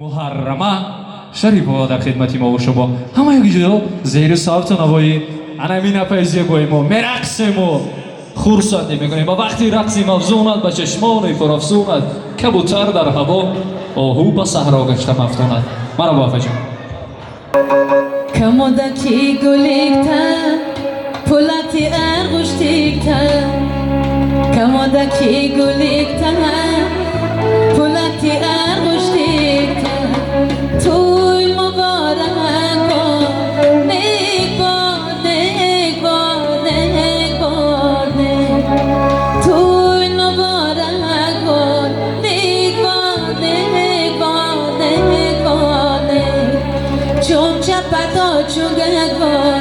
محرمه شریفا در خدمت ما و شما همه یک جدا زیر صوت نوایی انمی نپایزی گویم و مرقصیم و خورسندی میکنیم و وقتی رقصیم افزوند به چشمان پرافزوند کبوتر در هوا آهو به صحرا گشته مفتوند مرحبا افجان کمودکی گلیکتر پولتی ارغشتیکتر کمودکی گلیکتر پولتی ارغشتیکتر توی مبارک باد نیک باد نیک باد نیک باد توی مبارک باد نیک باد نیک باد نیک باد چون چپتا چون گهگار